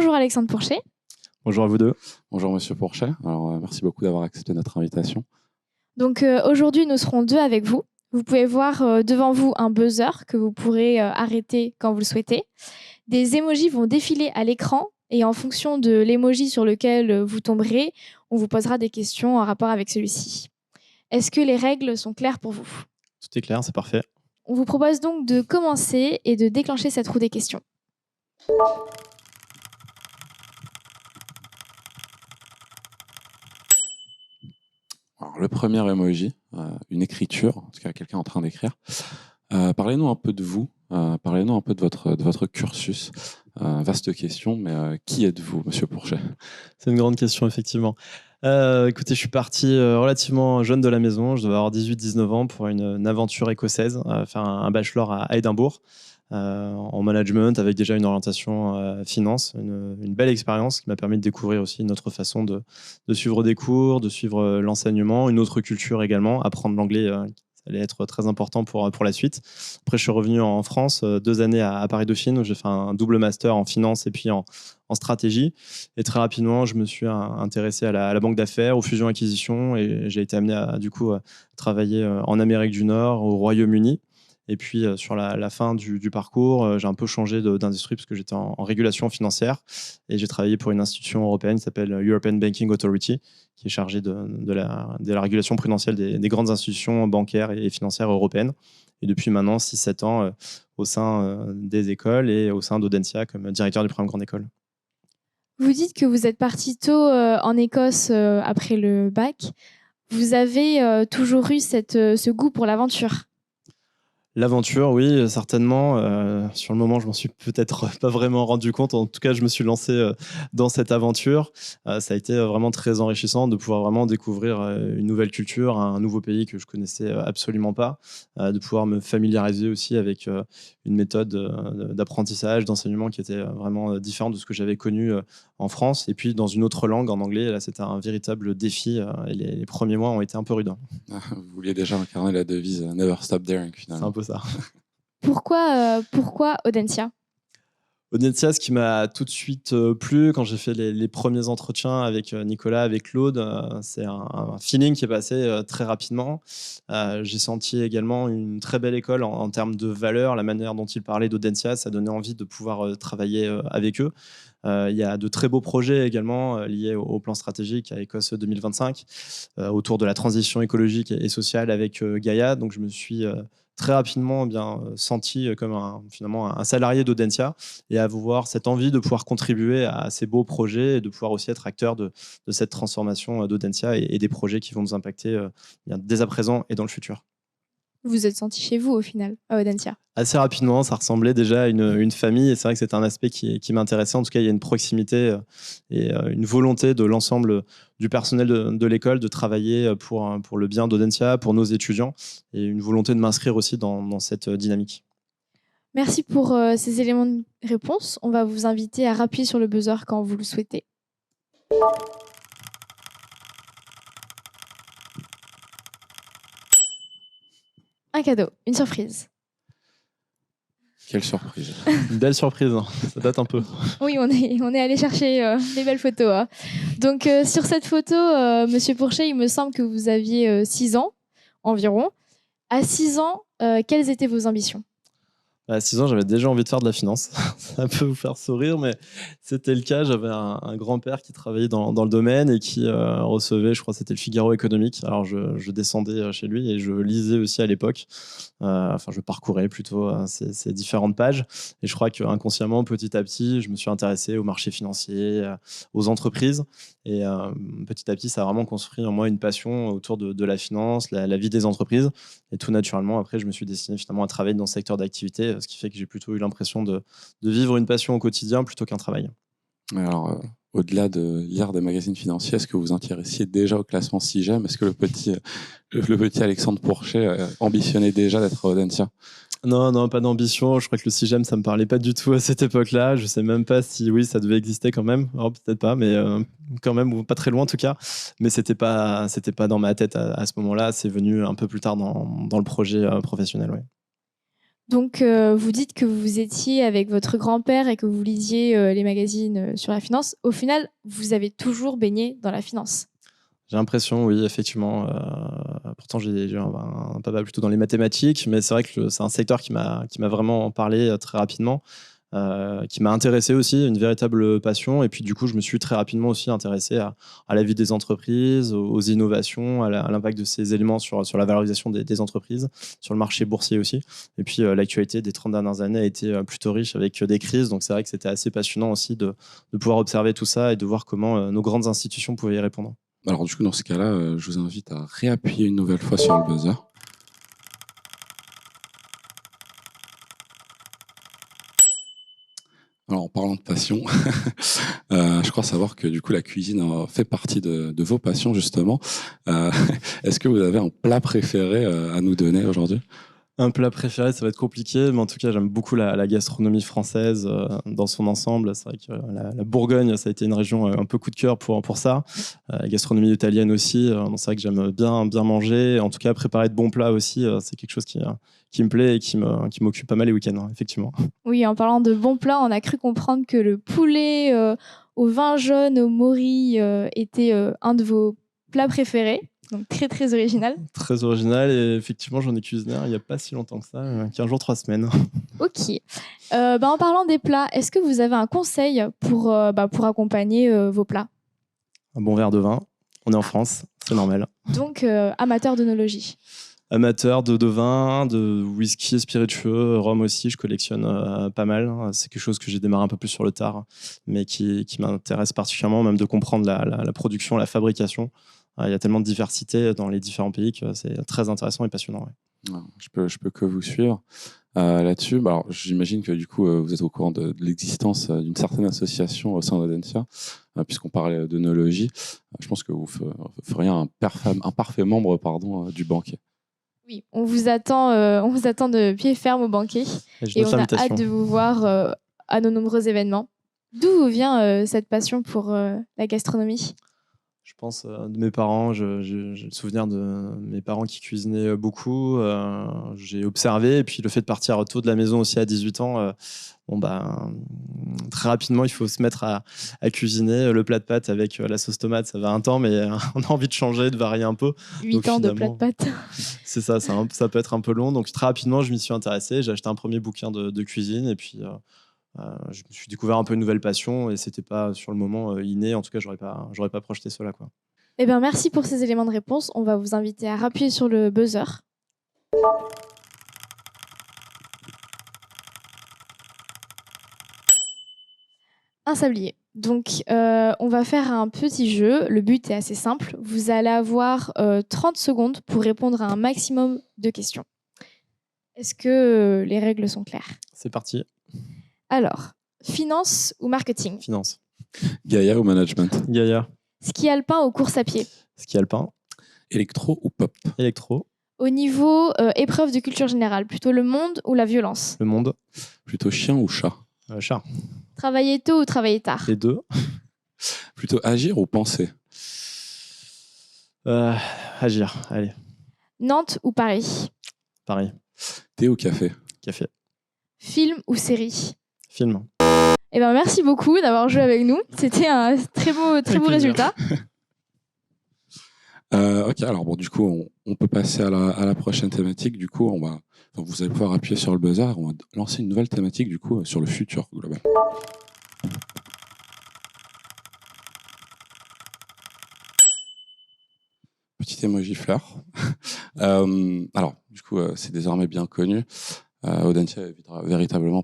Bonjour Alexandre Pourchet. Bonjour à vous deux. Bonjour Monsieur Pourchet. Alors, merci beaucoup d'avoir accepté notre invitation. Donc aujourd'hui, nous serons deux avec vous. Vous pouvez voir devant vous un buzzer que vous pourrez arrêter quand vous le souhaitez. Des emojis vont défiler à l'écran et en fonction de l'emoji sur lequel vous tomberez, on vous posera des questions en rapport avec celui-ci. Est-ce que les règles sont claires pour vous? Tout est clair, c'est parfait. On vous propose donc de commencer et de déclencher cette roue des questions. Alors, le premier emoji, une écriture, en tout cas quelqu'un en train d'écrire. Parlez-nous un peu de vous, parlez-nous un peu de votre cursus. Vaste question, mais qui êtes-vous, Monsieur Pourchet? C'est une grande question, effectivement. Écoutez, je suis parti relativement jeune de la maison. Je devais avoir 18-19 ans pour une aventure écossaise, faire un bachelor à Édimbourg en management avec déjà une orientation finance. Une belle expérience qui m'a permis de découvrir aussi une autre façon de suivre des cours, de suivre l'enseignement, une autre culture également, apprendre l'anglais. Ça allait être très important pour la suite. Après, je suis revenu en France 2 années à Paris-Dauphine où j'ai fait un double master en finance et puis en stratégie. Et très rapidement, je me suis intéressé à la banque d'affaires, aux fusions-acquisitions et j'ai été amené à travailler en Amérique du Nord, au Royaume-Uni. Et puis, sur la fin du parcours, j'ai un peu changé d'industrie parce que j'étais en régulation financière et j'ai travaillé pour une institution européenne qui s'appelle European Banking Authority, qui est chargée de la régulation prudentielle des grandes institutions bancaires et financières européennes. Et depuis maintenant 6-7 ans, au sein des écoles et au sein d'Audencia comme directeur du programme Grande École. Vous dites que vous êtes parti tôt en Écosse après le bac. Vous avez toujours eu ce goût pour l'aventure? L'aventure, oui, certainement. Sur le moment, je m'en suis peut-être pas vraiment rendu compte. En tout cas, je me suis lancé dans cette aventure. Ça a été vraiment très enrichissant de pouvoir vraiment découvrir une nouvelle culture, un nouveau pays que je connaissais absolument pas, de pouvoir me familiariser aussi avec une méthode d'apprentissage, d'enseignement qui était vraiment différente de ce que j'avais connu en France. Et puis, dans une autre langue, en anglais, là, c'était un véritable défi. Et les premiers mois ont été un peu rudes. Vous vouliez déjà incarner la devise Never Stop Daring, C'est finalement. un peu ça. Pourquoi Audencia? Audencia, ce qui m'a tout de suite plu quand j'ai fait les premiers entretiens avec Nicolas, avec Claude, c'est un feeling qui est passé très rapidement. J'ai senti également une très belle école en termes de valeurs, la manière dont ils parlaient d'Audencia, ça donnait envie de pouvoir travailler avec eux. Il y a de très beaux projets également liés au plan stratégique à Écosse 2025, autour de la transition écologique et sociale avec Gaïa. Donc je me suis très rapidement senti comme finalement un salarié d'Audencia et avoir cette envie de pouvoir contribuer à ces beaux projets et de pouvoir aussi être acteur de cette transformation d'Audencia et des projets qui vont nous impacter dès à présent et dans le futur. Vous vous êtes senti chez vous au final, à Audencia? Assez rapidement, ça ressemblait déjà à une famille et c'est vrai que c'est un aspect qui m'intéressait. En tout cas, il y a une proximité et une volonté de l'ensemble du personnel de l'école de travailler pour le bien d'Audencia, pour nos étudiants et une volonté de m'inscrire aussi dans cette dynamique. Merci pour ces éléments de réponse. On va vous inviter à appuyer sur le buzzer quand vous le souhaitez. Un cadeau, une surprise. Quelle surprise. Une belle surprise, hein. Ça date un peu. Oui, on est allé chercher les belles photos. Hein. Donc, sur cette photo, Monsieur Pourchet, il me semble que vous aviez 6 ans environ. À 6 ans, quelles étaient vos ambitions? À 6 ans, j'avais déjà envie de faire de la finance. Ça peut vous faire sourire, mais c'était le cas. J'avais un grand-père qui travaillait dans le domaine et qui recevait, je crois que c'était le Figaro économique. Alors, je descendais chez lui et je lisais aussi à l'époque. Je parcourais plutôt ces différentes pages. Et je crois qu'inconsciemment, petit à petit, je me suis intéressé au marché financier, aux entreprises. Et petit à petit, ça a vraiment construit en moi une passion autour de la finance, la vie des entreprises. Et tout naturellement, après, je me suis destiné finalement à travailler dans ce secteur d'activité, ce qui fait que j'ai plutôt eu l'impression de vivre une passion au quotidien plutôt qu'un travail. Alors, au-delà de lire des magazines financiers, est-ce que vous vous intéressiez déjà au classement SIGEM? Est-ce que le petit Alexandre Pourchet ambitionnait déjà d'être à Audencia? Non, pas d'ambition. Je crois que le CIGEM, ça me parlait pas du tout à cette époque-là. Je sais même pas si oui, ça devait exister quand même. Alors, peut-être pas, mais quand même, ou pas très loin en tout cas. Mais c'était pas dans ma tête à ce moment-là. C'est venu un peu plus tard dans le projet professionnel. Ouais. Donc, vous dites que vous étiez avec votre grand-père et que vous lisiez les magazines sur la finance. Au final, vous avez toujours baigné dans la finance. J'ai l'impression, oui, effectivement. Pourtant, j'ai un papa plutôt dans les mathématiques, mais c'est vrai que c'est un secteur qui m'a vraiment parlé très rapidement, qui m'a intéressé aussi, une véritable passion. Et puis, du coup, je me suis très rapidement aussi intéressé à la vie des entreprises, aux innovations, à l'impact de ces éléments sur la valorisation des entreprises, sur le marché boursier aussi. Et puis, l'actualité des 30 dernières années a été plutôt riche avec des crises. Donc, c'est vrai que c'était assez passionnant aussi de pouvoir observer tout ça et de voir comment nos grandes institutions pouvaient y répondre. Alors du coup, dans ce cas-là, je vous invite à réappuyer une nouvelle fois sur le buzzer. Alors, en parlant de passion, je crois savoir que du coup, la cuisine fait partie de vos passions, justement. Est-ce que vous avez un plat préféré à nous donner aujourd'hui? Un plat préféré, ça va être compliqué, mais en tout cas, j'aime beaucoup la gastronomie française dans son ensemble. C'est vrai que la Bourgogne, ça a été une région un peu coup de cœur pour ça. La gastronomie italienne aussi, donc c'est vrai que j'aime bien manger. En tout cas, préparer de bons plats aussi, c'est quelque chose qui me plaît et qui m'occupe pas mal les week-ends, effectivement. Oui, en parlant de bons plats, on a cru comprendre que le poulet au vin jaune, au mori, était un de vos plats préférés. Donc très, très original. Très original et effectivement, j'en ai cuisiné il n'y a pas si longtemps que ça, 15 jours, 3 semaines. Ok. En parlant des plats, est-ce que vous avez un conseil pour accompagner vos plats? Un bon verre de vin, on est en France, c'est normal. Donc, amateur d'œnologie. Amateur de vin, de whisky, spiritueux, rhum aussi, je collectionne pas mal. C'est quelque chose que j'ai démarré un peu plus sur le tard, mais qui m'intéresse particulièrement, même de comprendre la production, la fabrication. Il y a tellement de diversité dans les différents pays que c'est très intéressant et passionnant. Ouais. Je peux que vous suivre là-dessus. Alors, j'imagine que du coup, vous êtes au courant de l'existence d'une certaine association au sein d'Audencia, puisqu'on parlait d'œnologie. Je pense que vous feriez un parfait membre du banquet. Oui, on vous attend de pied ferme au banquet et on a hâte de vous voir à nos nombreux événements. D'où vient cette passion pour la gastronomie? Je pense de mes parents, j'ai le souvenir de mes parents qui cuisinaient beaucoup. J'ai observé, et puis le fait de partir tôt de la maison aussi à 18 ans, très rapidement, il faut se mettre à cuisiner. Le plat de pâtes avec la sauce tomate, ça va un temps, mais on a envie de changer, de varier un peu. 8 ans de plat de pâtes. C'est ça, ça peut être un peu long. Donc très rapidement, je m'y suis intéressé. J'ai acheté un premier bouquin de cuisine, et puis je me suis découvert un peu une nouvelle passion, et c'était pas sur le moment inné. En tout cas, j'aurais pas projeté cela, quoi. Eh bien, merci pour ces éléments de réponse. On va vous inviter à appuyer sur le buzzer. Un sablier. Donc, on va faire un petit jeu. Le but est assez simple. Vous allez avoir 30 secondes pour répondre à un maximum de questions. Est-ce que les règles sont claires? C'est parti. Alors, finance ou marketing? Finance. Gaïa ou management? Gaïa. Ski alpin ou course à pied? Ski alpin. Électro ou pop? Électro. Au niveau épreuve de culture générale, plutôt le monde ou la violence? Le monde. Plutôt chien ou chat? Chat. Travailler tôt ou travailler tard? Les deux. Plutôt agir ou penser? Agir, allez. Nantes ou Paris? Pareil. Thé ou café? Café. Film ou série? Film. Eh ben, merci beaucoup d'avoir joué avec nous. C'était un très beau résultat. Ok, alors bon, du coup, on peut passer à la prochaine thématique. Du coup, vous allez pouvoir appuyer sur le buzzer. On va lancer une nouvelle thématique, du coup, sur le futur global. Petit emoji fleur. Alors, du coup, c'est désormais bien connu. Audencia est véritablement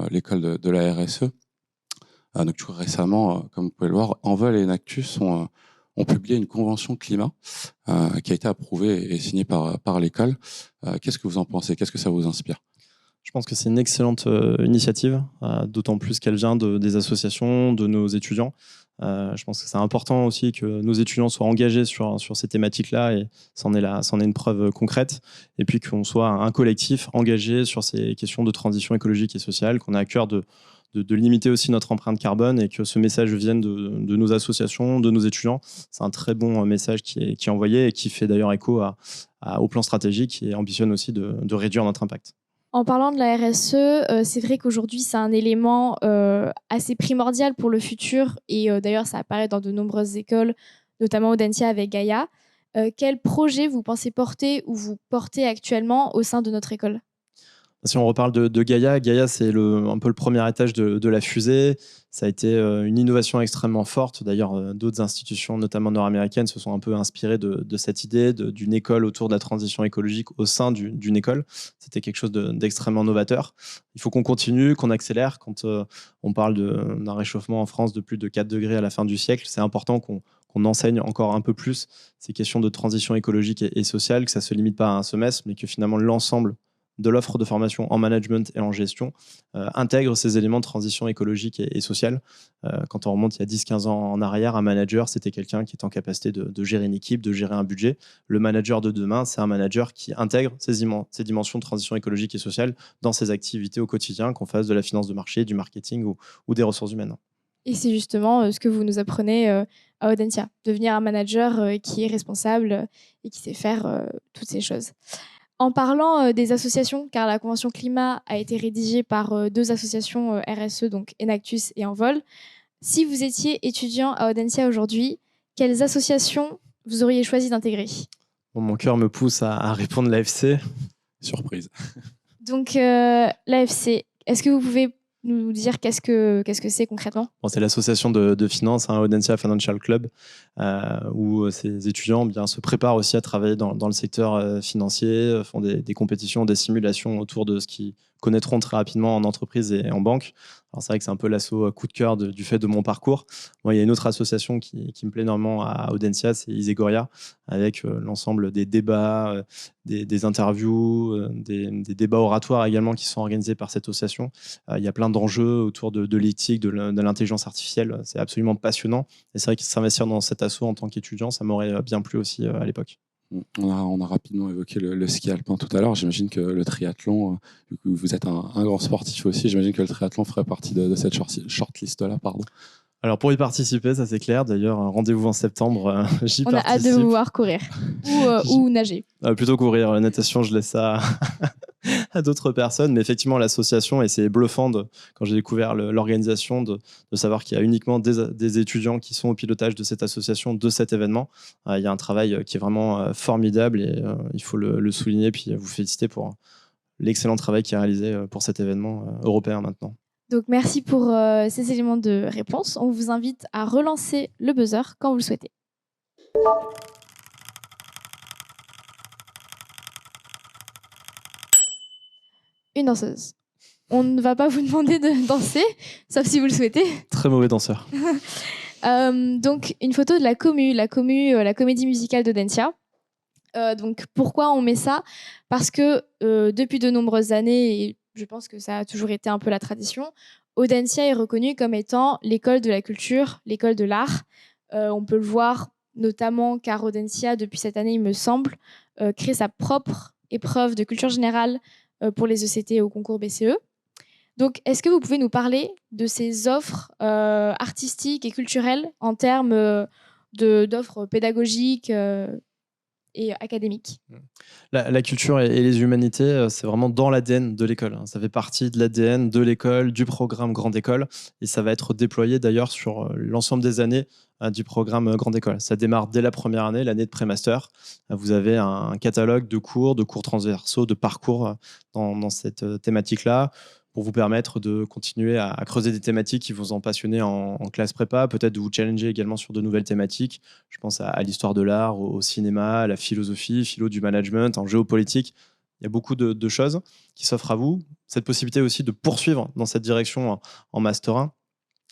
l'école de la RSE. Donc, du coup, récemment, comme vous pouvez le voir, Envol et Enactus ont publié une convention climat qui a été approuvée et signée par l'école. Qu'est-ce que vous en pensez? Qu'est-ce que ça vous inspire? Je pense que c'est une excellente initiative, d'autant plus qu'elle vient des associations, de nos étudiants. Je pense que c'est important aussi que nos étudiants soient engagés sur ces thématiques-là, et c'en est une preuve concrète. Et puis qu'on soit un collectif engagé sur ces questions de transition écologique et sociale, qu'on a à cœur de limiter aussi notre empreinte carbone, et que ce message vienne de nos associations, de nos étudiants. C'est un très bon message qui est envoyé, et qui fait d'ailleurs écho au plan stratégique, et ambitionne aussi de réduire notre impact. En parlant de la RSE, c'est vrai qu'aujourd'hui, c'est un élément assez primordial pour le futur. Et d'ailleurs, ça apparaît dans de nombreuses écoles, notamment Audencia avec Gaïa. Quel projet vous pensez porter ou vous portez actuellement au sein de notre école? Si on reparle de Gaïa, Gaïa, c'est un peu le premier étage de la fusée. Ça a été une innovation extrêmement forte. D'ailleurs, d'autres institutions, notamment nord-américaines, se sont un peu inspirées de cette idée d'une école autour de la transition écologique au sein d'une école. C'était quelque chose d'extrêmement novateur. Il faut qu'on continue, qu'on accélère. Quand on parle d'un réchauffement en France de plus de 4 degrés à la fin du siècle, c'est important qu'on enseigne encore un peu plus ces questions de transition écologique et sociale, que ça ne se limite pas à un semestre, mais que finalement l'ensemble de l'offre de formation en management et en gestion intègre ces éléments de transition écologique et sociale. Quand on remonte il y a 10-15 ans en arrière, un manager, c'était quelqu'un qui est en capacité de gérer une équipe, de gérer un budget. Le manager de demain, c'est un manager qui intègre ces dimensions de transition écologique et sociale dans ses activités au quotidien, qu'on fasse de la finance de marché, du marketing ou des ressources humaines. Et c'est justement ce que vous nous apprenez à Audencia, devenir un manager qui est responsable et qui sait faire toutes ces choses. En parlant des associations, car la Convention climat a été rédigée par 2 associations RSE, donc Enactus et Envol. Si vous étiez étudiant à Audencia aujourd'hui, quelles associations vous auriez choisi d'intégrer? Bon, mon cœur me pousse à répondre l'AFC. Surprise. Donc l'AFC, est-ce que vous pouvez nous dire qu'est-ce que c'est concrètement? Bon, c'est l'association de finance, Audencia Financial Club, où ces étudiants se préparent aussi à travailler dans le secteur financier, font des compétitions, des simulations autour de ce qu'ils connaîtront très rapidement en entreprise et en banque. Alors c'est vrai que c'est un peu l'assaut coup de cœur du fait de mon parcours. Moi, il y a une autre association qui me plaît énormément à Audencia, c'est Isegoria, avec l'ensemble des débats, des interviews, des débats oratoires également qui sont organisés par cette association. Il y a plein d'enjeux autour de l'éthique, de l'intelligence artificielle. C'est absolument passionnant. Et c'est vrai que s'investir dans cet assaut en tant qu'étudiant, ça m'aurait bien plu aussi à l'époque. On a rapidement évoqué le ski alpin tout à l'heure. J'imagine que le triathlon, vu que vous êtes un grand sportif aussi, j'imagine que le triathlon ferait partie de cette shortlist-là. Pardon. Alors pour y participer, ça c'est clair. D'ailleurs, rendez-vous en septembre, j'y participe. On a hâte de vous voir courir ou nager. Plutôt courir. La natation, je laisse ça à d'autres personnes. Mais effectivement, l'association, et c'est bluffant quand j'ai découvert l'organisation, de savoir qu'il y a uniquement des étudiants qui sont au pilotage de cette association, de cet événement. Il y a un travail qui est vraiment formidable et il faut le souligner, puis vous féliciter pour l'excellent travail qui est réalisé pour cet événement européen maintenant. Donc merci pour ces éléments de réponse. On vous invite à relancer le buzzer quand vous le souhaitez. Une danseuse. On ne va pas vous demander de danser, sauf si vous le souhaitez. Très mauvais danseur. Donc une photo de la comédie musicale d'Audencia. Donc pourquoi on met ça? Parce que depuis de nombreuses années, et je pense que ça a toujours été un peu la tradition, Audencia est reconnue comme étant l'école de la culture, l'école de l'art. On peut le voir notamment car Audencia, depuis cette année, il me semble, crée sa propre épreuve de culture générale pour les ECT au concours BCE. Donc, est-ce que vous pouvez nous parler de ces offres artistiques et culturelles en termes d'offres pédagogiques et académiques? La culture et les humanités, c'est vraiment dans l'ADN de l'école. Ça fait partie de l'ADN de l'école, du programme Grande École, et ça va être déployé d'ailleurs sur l'ensemble des années du programme Grande École. Ça démarre dès la première année, l'année de pré-master. Vous avez un catalogue de cours transversaux, de parcours dans cette thématique-là, pour vous permettre de continuer à creuser des thématiques qui vous en passionner en classe prépa, peut-être de vous challenger également sur de nouvelles thématiques. Je pense à l'histoire de l'art, au cinéma, à la philosophie, philo du management, en géopolitique. Il y a beaucoup de choses qui s'offrent à vous. Cette possibilité aussi de poursuivre dans cette direction en Master 1,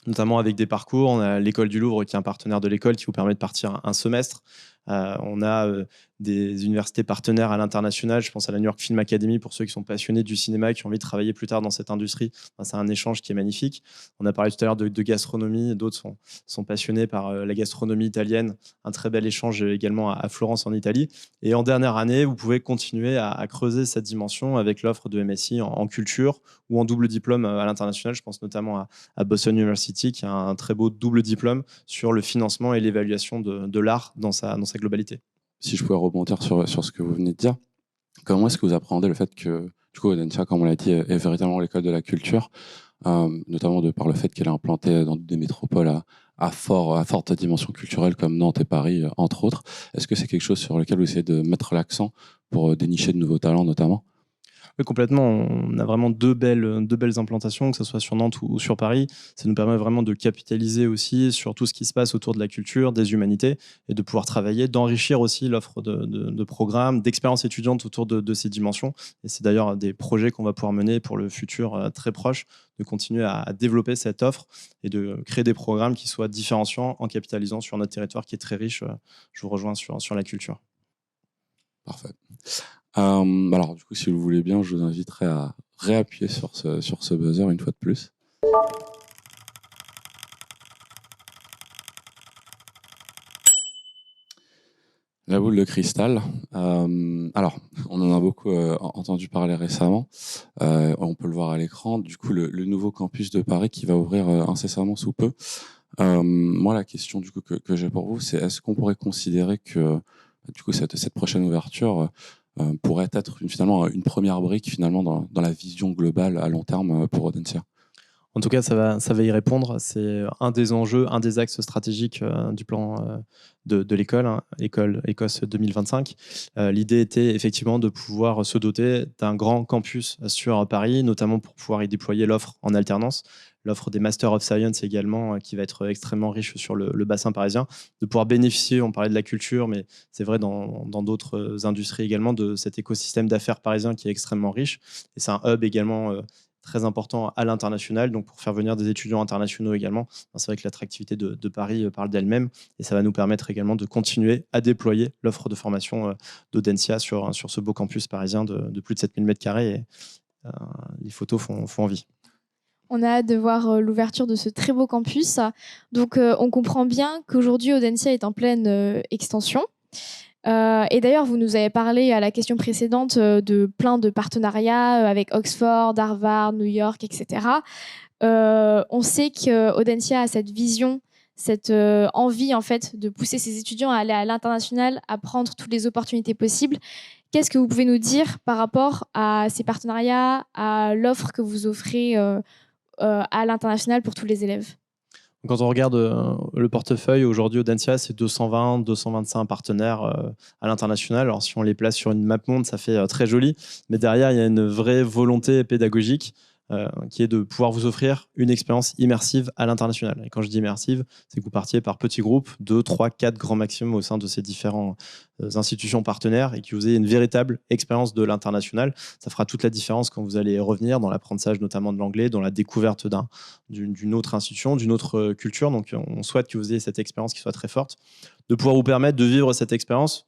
notamment avec des parcours. On a l'École du Louvre qui est un partenaire de l'école qui vous permet de partir un semestre. On a des universités partenaires à l'international. Je pense à la New York Film Academy pour ceux qui sont passionnés du cinéma et qui ont envie de travailler plus tard dans cette industrie. C'est un échange qui est magnifique. On a parlé tout à l'heure de gastronomie. D'autres sont passionnés par la gastronomie italienne. Un très bel échange également à Florence en Italie. Et en dernière année, vous pouvez continuer à creuser cette dimension avec l'offre de MSI en culture ou en double diplôme à l'international. Je pense notamment à Boston University qui a un très beau double diplôme sur le financement et l'évaluation de l'art dans sa globalité. Si je pouvais rebondir sur ce que vous venez de dire, comment est-ce que vous appréhendez le fait que Du coup, Audencia, comme on l'a dit, est véritablement l'école de la culture, notamment de par le fait qu'elle est implantée dans des métropoles à forte dimension culturelle comme Nantes et Paris, entre autres. Est-ce que c'est quelque chose sur lequel vous essayez de mettre l'accent pour dénicher de nouveaux talents, notamment? Oui, complètement. On a vraiment deux belles implantations, que ce soit sur Nantes ou sur Paris. Ça nous permet vraiment de capitaliser aussi sur tout ce qui se passe autour de la culture, des humanités, et de pouvoir travailler, d'enrichir aussi l'offre de programmes, d'expériences étudiantes autour de ces dimensions. Et c'est d'ailleurs des projets qu'on va pouvoir mener pour le futur très proche, de continuer à développer cette offre et de créer des programmes qui soient différenciants en capitalisant sur notre territoire qui est très riche. Je vous rejoins sur la culture. Parfait. Alors, du coup, si vous voulez bien, je vous inviterai à réappuyer sur ce buzzer une fois de plus. La boule de cristal. Alors, on en a beaucoup entendu parler récemment. On peut le voir à l'écran. Du coup, le nouveau campus de Paris qui va ouvrir incessamment sous peu. Moi, la question du coup que j'ai pour vous, c'est est-ce qu'on pourrait considérer que du coup cette prochaine ouverture pourrait être finalement une première brique finalement dans la vision globale à long terme pour Audencia? En tout cas, ça va y répondre. C'est un des enjeux, un des axes stratégiques du plan de l'école, hein, École Écosse 2025. L'idée était effectivement de pouvoir se doter d'un grand campus sur Paris, notamment pour pouvoir y déployer l'offre en alternance, l'offre des Master of Science également, qui va être extrêmement riche sur le bassin parisien, de pouvoir bénéficier, on parlait de la culture, mais c'est vrai dans d'autres industries également, de cet écosystème d'affaires parisien qui est extrêmement riche. Et c'est un hub également très important à l'international, donc pour faire venir des étudiants internationaux également. C'est vrai que l'attractivité de Paris parle d'elle-même et ça va nous permettre également de continuer à déployer l'offre de formation d'Audencia sur ce beau campus parisien de plus de 7000 m². Et les photos font envie. On a hâte de voir l'ouverture de ce très beau campus. Donc, on comprend bien qu'aujourd'hui, Audencia est en pleine extension. Et d'ailleurs, vous nous avez parlé à la question précédente de plein de partenariats avec Oxford, Harvard, New York, etc. On sait qu'Audencia a cette vision, cette envie en fait de pousser ses étudiants à aller à l'international, à prendre toutes les opportunités possibles. Qu'est-ce que vous pouvez nous dire par rapport à ces partenariats, à l'offre que vous offrez à l'international pour tous les élèves? Quand on regarde le portefeuille, aujourd'hui, Audencia, c'est 220, 225 partenaires à l'international. Alors, si on les place sur une map monde, ça fait très joli. Mais derrière, il y a une vraie volonté pédagogique qui est de pouvoir vous offrir une expérience immersive à l'international. Et quand je dis immersive, c'est que vous partiez par petits groupes, 2, 3, 4 grands maximum au sein de ces différentes institutions partenaires et que vous ayez une véritable expérience de l'international. Ça fera toute la différence quand vous allez revenir dans l'apprentissage notamment de l'anglais, dans la découverte d'une autre institution, d'une autre culture. Donc on souhaite que vous ayez cette expérience qui soit très forte, de pouvoir vous permettre de vivre cette expérience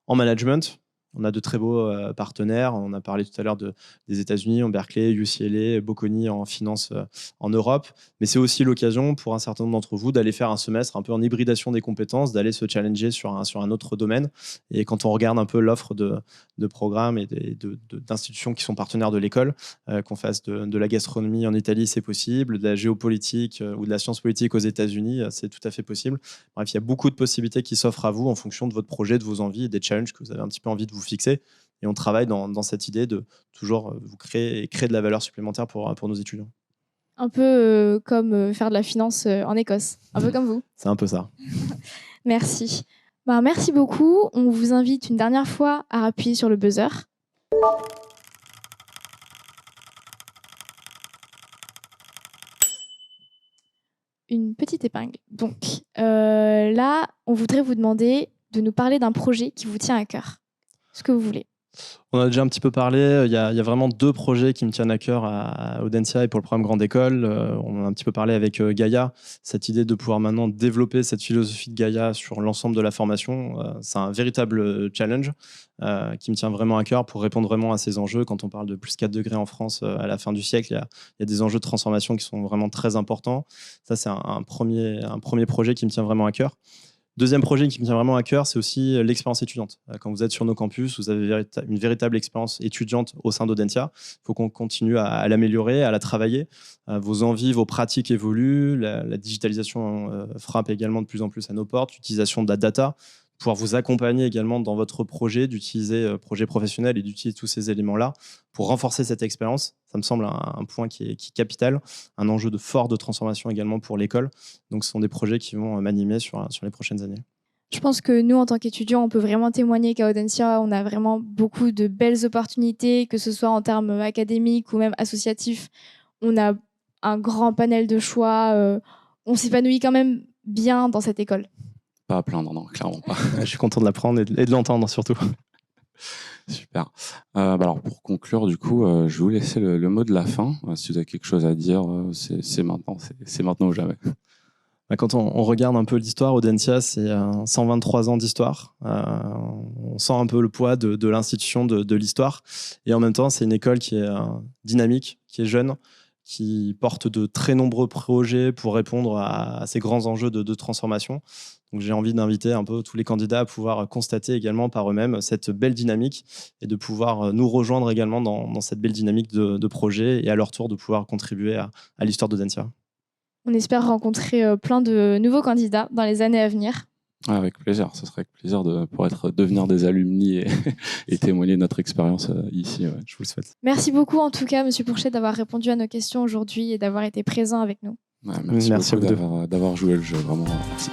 en management. On a de très beaux partenaires. On a parlé tout à l'heure des États-Unis, en Berkeley, UCLA, Bocconi en finance en Europe. Mais c'est aussi l'occasion pour un certain nombre d'entre vous d'aller faire un semestre un peu en hybridation des compétences, d'aller se challenger sur un autre domaine. Et quand on regarde un peu l'offre de programmes et d'institutions qui sont partenaires de l'école, qu'on fasse de la gastronomie en Italie, c'est possible, de la géopolitique ou de la science politique aux États-Unis, c'est tout à fait possible. Bref, il y a beaucoup de possibilités qui s'offrent à vous en fonction de votre projet, de vos envies et des challenges que vous avez un petit peu envie de vous fixer. Et on travaille dans cette idée de toujours vous créer de la valeur supplémentaire pour nos étudiants. Un peu comme faire de la finance en Écosse, un peu comme vous. C'est un peu ça. Merci. Merci beaucoup. On vous invite une dernière fois à appuyer sur le buzzer. Une petite épingle. Donc là, on voudrait vous demander de nous parler d'un projet qui vous tient à cœur. Ce que vous voulez. On a déjà un petit peu parlé. Il y a vraiment deux projets qui me tiennent à cœur à Audencia et pour le programme Grande École. On en a un petit peu parlé avec Gaïa. Cette idée de pouvoir maintenant développer cette philosophie de Gaïa sur l'ensemble de la formation, c'est un véritable challenge qui me tient vraiment à cœur pour répondre vraiment à ces enjeux. Quand on parle de plus 4 degrés en France à la fin du siècle, il y a des enjeux de transformation qui sont vraiment très importants. Ça, c'est un premier projet qui me tient vraiment à cœur. Deuxième projet qui me tient vraiment à cœur, c'est aussi l'expérience étudiante. Quand vous êtes sur nos campus, vous avez une véritable expérience étudiante au sein d'Audencia. Il faut qu'on continue à l'améliorer, à la travailler. Vos envies, vos pratiques évoluent. La digitalisation frappe également de plus en plus à nos portes. L'utilisation de la data. pouvoir vous accompagner également dans votre projet, d'utiliser projet professionnel et d'utiliser tous ces éléments-là pour renforcer cette expérience. Ça me semble un point qui est capital, un enjeu fort de transformation également pour l'école. Donc, ce sont des projets qui vont m'animer sur les prochaines années. Je pense que nous, en tant qu'étudiants, on peut vraiment témoigner qu'à Audencia, on a vraiment beaucoup de belles opportunités, que ce soit en termes académiques ou même associatifs. On a un grand panel de choix. On s'épanouit quand même bien dans cette école. Pas à plaindre, non, clairement pas. Je suis content de l'apprendre et de l'entendre surtout. Super. Alors pour conclure, du coup, je vais vous laisser le mot de la fin. Si vous avez quelque chose à dire, c'est maintenant, c'est maintenant ou jamais. Quand on regarde un peu l'histoire, Audencia, c'est 123 ans d'histoire. On sent un peu le poids de l'institution, de l'histoire. Et en même temps, c'est une école qui est dynamique, qui est jeune, qui porte de très nombreux projets pour répondre à ces grands enjeux de transformation. Donc j'ai envie d'inviter un peu tous les candidats à pouvoir constater également par eux-mêmes cette belle dynamique et de pouvoir nous rejoindre également dans cette belle dynamique de projet et à leur tour de pouvoir contribuer à l'histoire d'Audencia. On espère rencontrer plein de nouveaux candidats dans les années à venir. Avec plaisir, ce serait avec plaisir pour devenir des alumni et témoigner de notre expérience ici. Ouais. Je vous le souhaite. Merci beaucoup en tout cas, Monsieur Pourchet, d'avoir répondu à nos questions aujourd'hui et d'avoir été présent avec nous. Ouais, merci beaucoup d'avoir joué le jeu, vraiment. Merci.